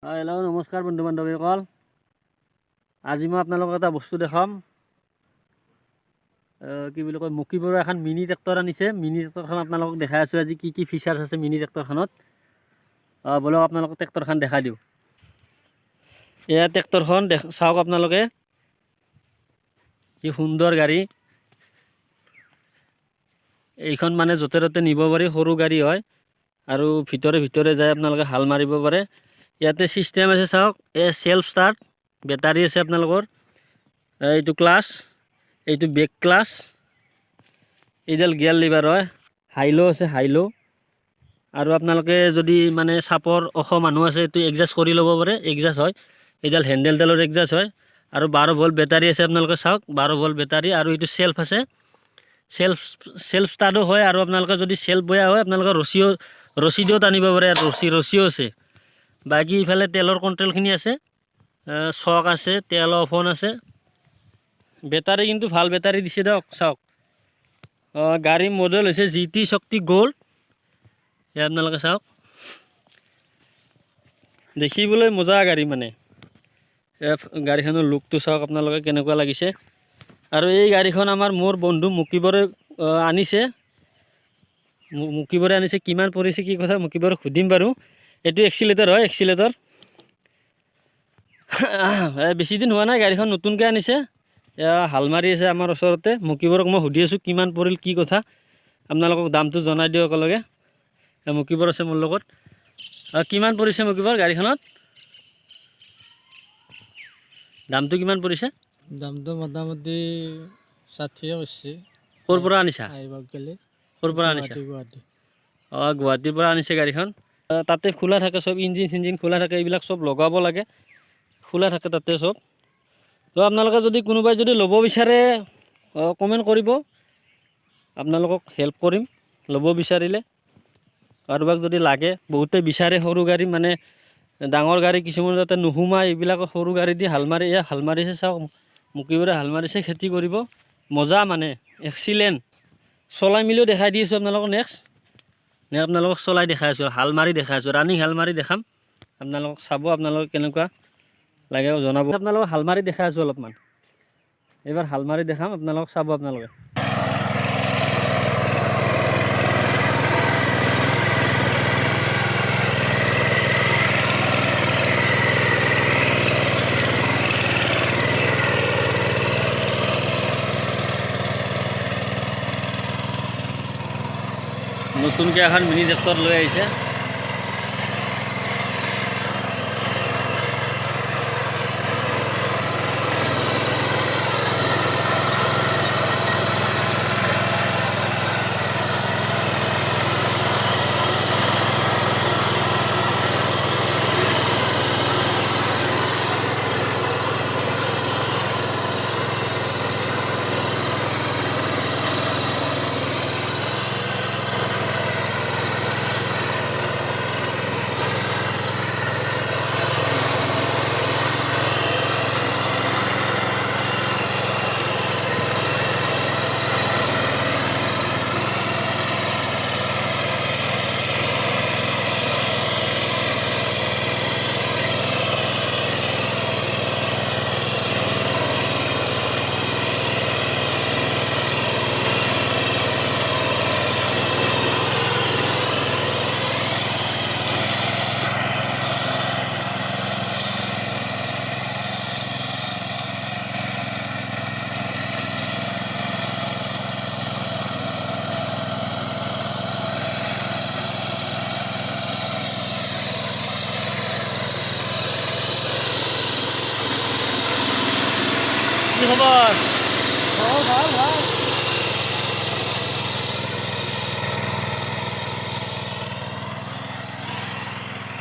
Hello' নমস্কাৰ বন্ধু বান্ধৱীসকল। আজি মই আপোনালোকক এটা বস্তু দেখাম। কি বুলি কয়, মুকিবৰৰ এখন মিনি ট্ৰেক্টৰ আনিছে। মিনি ট্ৰেক্টৰখন আপোনালোকক দেখাই আছোঁ আজি কি ফিচাৰ্ছ আছে মিনি ট্ৰেক্টৰখনত। বলক আপোনালোকক ট্ৰেক্টৰখন দেখাই দিওঁ। এয়া ট্ৰেক্টৰখন চাওক আপোনালোকে, কি সুন্দৰ গাড়ী। এইখন মানে য'তে ত'তে নিব পাৰি, সৰু গাড়ী হয় আৰু ভিতৰে যায় আপোনালোকে হাল মাৰিব পাৰে। ইয়াতে চিষ্টেম আছে চাওক, এই সেল্ফ ষ্টাৰ্ট, বেটাৰী আছে আপোনালোকৰ। এইটো ক্লাছ, এইটো বেক ক্লাছ, এইডাল গিয়াৰ লিভাৰ হয়। হাইলো আছে, হাইলো। আৰু আপোনালোকে যদি মানে চাপৰ ওখ মানুহ আছে, এইটো এডজাষ্ট কৰি ল'ব পাৰে, এডজাষ্ট হয়। এইডাল হেণ্ডেলডালৰ এডজাষ্ট হয়। আৰু 12 ভল্ট বেটাৰী আছে আপোনালোকে চাওক, 12 ভল্ট বেটাৰী। আৰু এইটো সেল্ফ আছে, সেল্ফ ষ্টাৰ্টো হয়। আৰু আপোনালোকে যদি সেল্ফ বেয়া হয়, আপোনালোকে ৰছী দিও টানিব পাৰে। ৰছীও আছে। বাকী ইফালে তেলৰ কণ্ট্ৰলখিনি আছে, চক আছে, তেল অফন আছে। বেটাৰী কিন্তু ভাল বেটাৰী দিছে দিয়ক, চাওক। গাড়ীৰ মডেল হৈছে GT শক্তি গোল্ড। এয়া আপোনালোকে চাওক, দেখিবলৈ মজা গাড়ী মানে। গাড়ীখনৰ লুকটো চাওক আপোনালোকে কেনেকুৱা লাগিছে। আৰু এই গাড়ীখন মোৰ বন্ধু মুকিবৰে আনিছে। কিমান পৰিছে কি কথা মুকিবৰক সুধিম বাৰু। এইটো এক্সিলেটৰ হয়, এক্সিলেটৰ। বেছি দিন হোৱা নাই, গাড়ীখন নতুনকৈ আনিছে। এয়া হাল মাৰি আছে আমাৰ ওচৰতে। মুকিবৰক মই সুধি আছোঁ কিমান পৰিল কি কথা, আপোনালোকক দামটো জনাই দিওঁ একেলগে। মুকিবৰ আছে মোৰ লগত। কিমান পৰিছে মুকিবৰ গাড়ীখনত? দামটো কিমান পৰিছে? দামটো মোটামুটি 60 কৈছে। ক'ৰ পৰা আনিছা? ক'ৰ পৰা আনিছা? গুৱাহাটী। গুৱাহাটীৰ পৰা আনিছে গাড়ীখন। তাতে খোলা থাকে চব, ইঞ্জিন খোলা থাকে, এইবিলাক চব লগাব লাগে, খোলা থাকে তাতে চব। তো আপোনালোকে যদি কোনোবাই যদি ল'ব বিচাৰে কমেণ্ট কৰিব, আপোনালোকক হেল্প কৰিম ল'ব বিচাৰিলে। কাৰোবাক যদি লাগে, বহুতে বিচাৰে সৰু গাড়ী, মানে ডাঙৰ গাড়ী কিছুমান যাতে নোসোমায়, এইবিলাক সৰু গাড়ী দি হাল মাৰি। হাল মাৰিছে চাওক, মুকিবৰে হাল মাৰিছে, খেতি কৰিব মজা মানে, এক্সিলেণ্ট। চলাই মিলিও দেখাই দি আছোঁ আপোনালোকক। নেক্সট আপোনালোকক চলাই দেখাই আছোঁ, হাল মাৰি দেখাই আছোঁ, ৰানিং হাল মাৰি দেখাম। আপোনালোকক চাব, আপোনালোকে কেনেকুৱা লাগে জনাব। আপোনালোকক হাল মাৰি দেখাই আছোঁ অলপমান। এইবাৰ হাল মাৰি দেখাম, আপোনালোকক চাব। আপোনালোকে নতুনকৈ এখন মিনি ট্ৰেক্টৰ লৈ আহিছে। কি খবৰ? ভাল ভাল।